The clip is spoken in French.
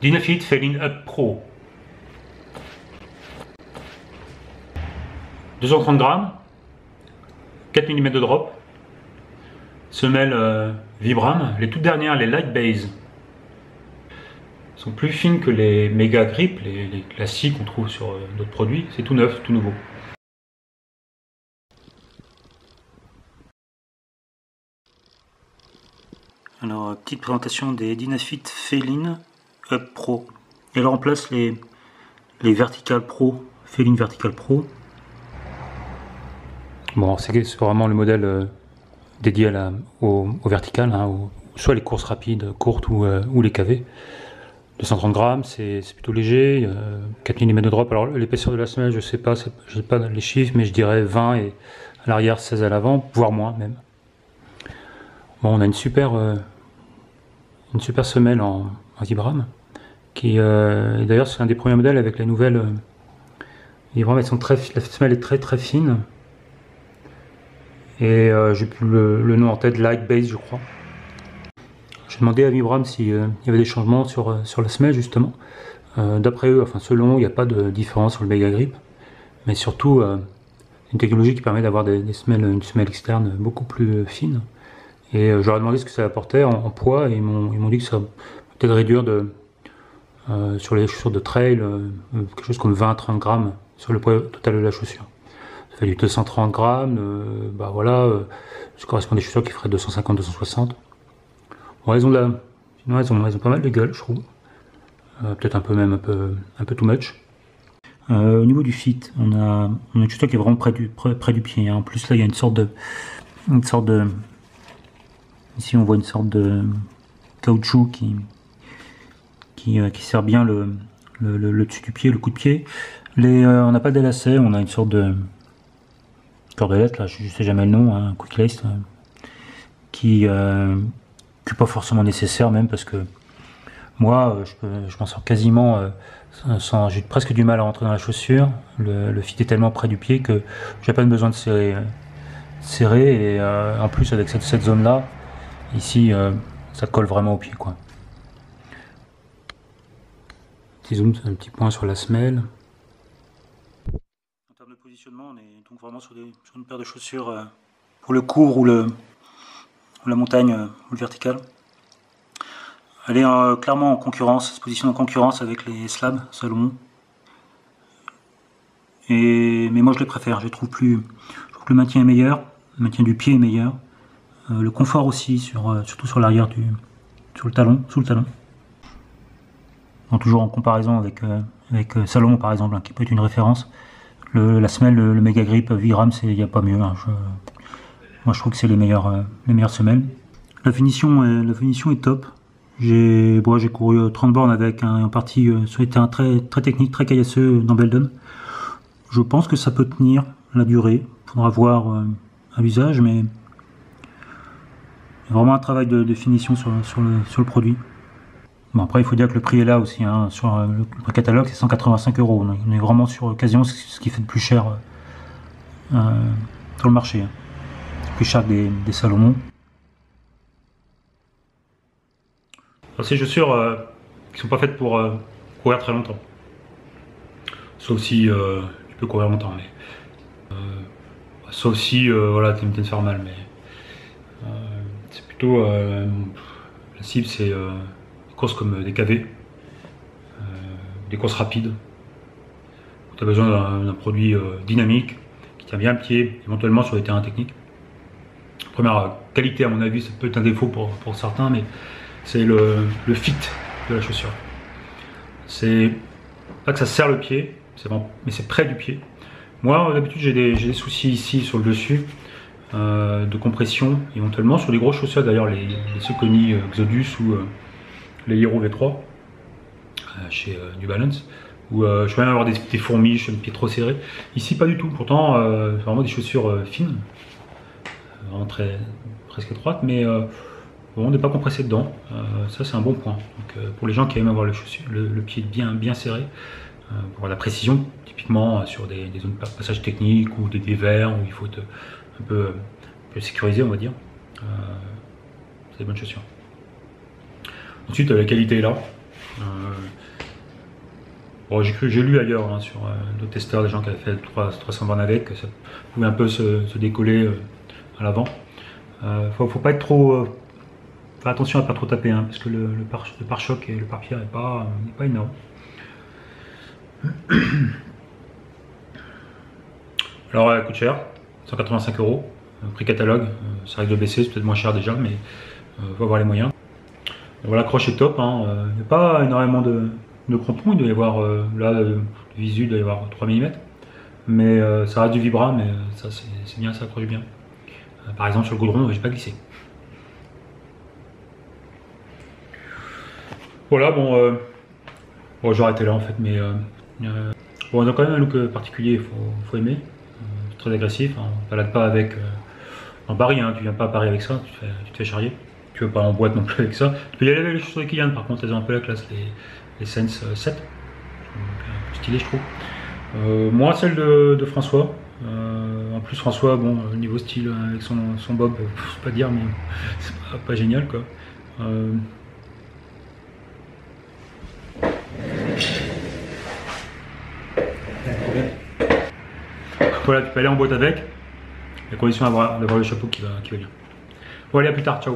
Dynafit Failing Up Pro. 230 grammes, 4 mm de drop, semelle Vibram. Les toutes dernières, les Light Base, sont plus fines que les Mega Grip, les classiques qu'on trouve sur d'autres produits. C'est tout neuf, tout nouveau. Alors, petite présentation des Dynafit Failing Up Pro. Elle remplace les Vertical Pro, Failing Vertical Pro. Bon, c'est vraiment le modèle dédié au vertical, hein, soit les courses rapides, courtes ou les KV. 230 grammes, c'est plutôt léger, 4 mm de drop. Alors l'épaisseur de la semelle, je sais pas, je n'ai pas les chiffres, mais je dirais 20 et à l'arrière 16 à l'avant, voire moins même. Bon, on a une super semelle en Vibram, qui d'ailleurs c'est un des premiers modèles avec les nouvelles Vibram. La semelle est très fine. Et j'ai plus le nom en tête, Light Base je crois. J'ai demandé à Vibram s'il y avait des changements sur la semelle justement. D'après eux, enfin selon eux, il n'y a pas de différence sur le Mega Grip. Mais surtout, une technologie qui permet d'avoir une semelle externe beaucoup plus fine. Et je leur ai demandé ce que ça apportait en poids et ils m'ont dit que ça peut-être réduire sur les chaussures de trail, quelque chose comme 20 à 30 grammes sur le poids total de la chaussure. Ça fait du 230 grammes, bah voilà, ça correspond à des chaussures qui feraient 250-260. Bon, sinon elles ont pas mal de gueule, je trouve. Peut-être un peu too much. Au niveau du fit, on a une chaussure qui est vraiment près du pied. Hein. En plus là, il y a une sorte de, ici on voit une sorte de caoutchouc qui sert bien le dessus du pied, le coup de pied. On n'a pas de lacets, on a une sorte de cordelette, là, je ne sais jamais le nom, hein, quick lace, qui n'est pas forcément nécessaire même parce que moi je m'en sors quasiment j'ai presque du mal à rentrer dans la chaussure. Le fit est tellement près du pied que j'ai pas besoin de serrer et en plus avec cette zone là ici ça colle vraiment au pied quoi. Petit zoom, un petit point sur la semelle. En termes de positionnement, on est donc vraiment sur une paire de chaussures pour le court ou la montagne ou le vertical. Elle est clairement en concurrence, se positionne en concurrence avec les slabs Salomon. Mais moi je les préfère, je trouve que le maintien est meilleur, le maintien du pied est meilleur. Le confort aussi, surtout sur l'arrière sous le talon. Donc, toujours en comparaison avec Salomon par exemple, hein, qui peut être une référence. La semelle, le Mega Grip Vibram, il n'y a pas mieux. Hein. Moi je trouve que c'est les meilleures semelles. La finition est top. J'ai couru 30 bornes avec un parti sur des terrains très techniques, très caillasseux dans Belden. Je pense que ça peut tenir la durée. Il faudra voir à l'usage, mais il y a vraiment un travail de finition sur le produit. Bon, après, il faut dire que le prix est là aussi. Hein. Sur le prix catalogue, c'est 185 €. On est vraiment sur quasiment ce qui fait le plus cher sur le marché. Hein. C'est plus cher que des Salomon. Ces chaussures qui sont pas faites pour courir très longtemps. Sauf si tu peux courir longtemps, mais sauf si voilà, tu aimes te faire mal, mais c'est plutôt la cible, c'est des courses comme des KV, des courses rapides, où tu as besoin d'un produit dynamique qui tient bien le pied, éventuellement sur les terrains techniques. Première qualité, à mon avis, ça peut être un défaut pour certains, mais c'est le fit de la chaussure. C'est pas que ça serre le pied, mais c'est près du pied. Moi, d'habitude, j'ai des soucis ici sur le dessus, de compression, éventuellement sur les grosses chaussures, d'ailleurs les Saucony Exodus ou les Hero V3 chez New Balance, où je peux même avoir des fourmis, des pieds trop serrés. Ici, pas du tout. Pourtant, c'est vraiment des chaussures fines, vraiment presque étroites, mais on n'est pas compressé dedans, ça c'est un bon point. Donc, pour les gens qui aiment avoir le pied bien serré, pour avoir la précision, typiquement sur des zones de passage technique ou des dévers où il faut être un peu sécurisé, on va dire, c'est des bonnes chaussures. Ensuite, la qualité est là, Bon, j'ai lu ailleurs hein, sur d'autres testeurs, des gens qui avaient fait 300 bornes avec, que ça pouvait un peu se décoller à l'avant. Faut pas être trop. Faire attention à pas trop taper, hein, parce que le pare-choc et le pare-pierre n'est pas énorme. Alors elle coûte cher, 185 €, prix catalogue, ça risque de baisser, c'est peut-être moins cher déjà, mais faut avoir les moyens. Voilà, l'accroche est top, hein, il n'y a pas énormément de crampons, il doit y avoir, là, le visu, il doit y avoir 3 mm, mais ça reste du vibra, mais ça c'est bien, ça accroche bien. Par exemple sur le goudron, j'ai pas glissé. Voilà, bon, j'ai arrêté là en fait, mais bon, on a quand même un look particulier, il faut aimer. Très agressif, hein, on ne balade pas avec en Paris, hein, tu viens pas à Paris avec ça, tu te fais charrier. Tu vas pas en boîte non plus avec ça. Tu peux y aller avec les chaussures de Kylian, par contre elles ont un peu la classe, les Sense 7, donc, un peu stylé je trouve. Moins celle de François. En plus François, bon, niveau style avec son bob, je sais pas dire, mais c'est pas génial quoi. Voilà, tu peux aller en boîte avec, à condition d'avoir le chapeau qui va bien. Bon allez, à plus tard, ciao.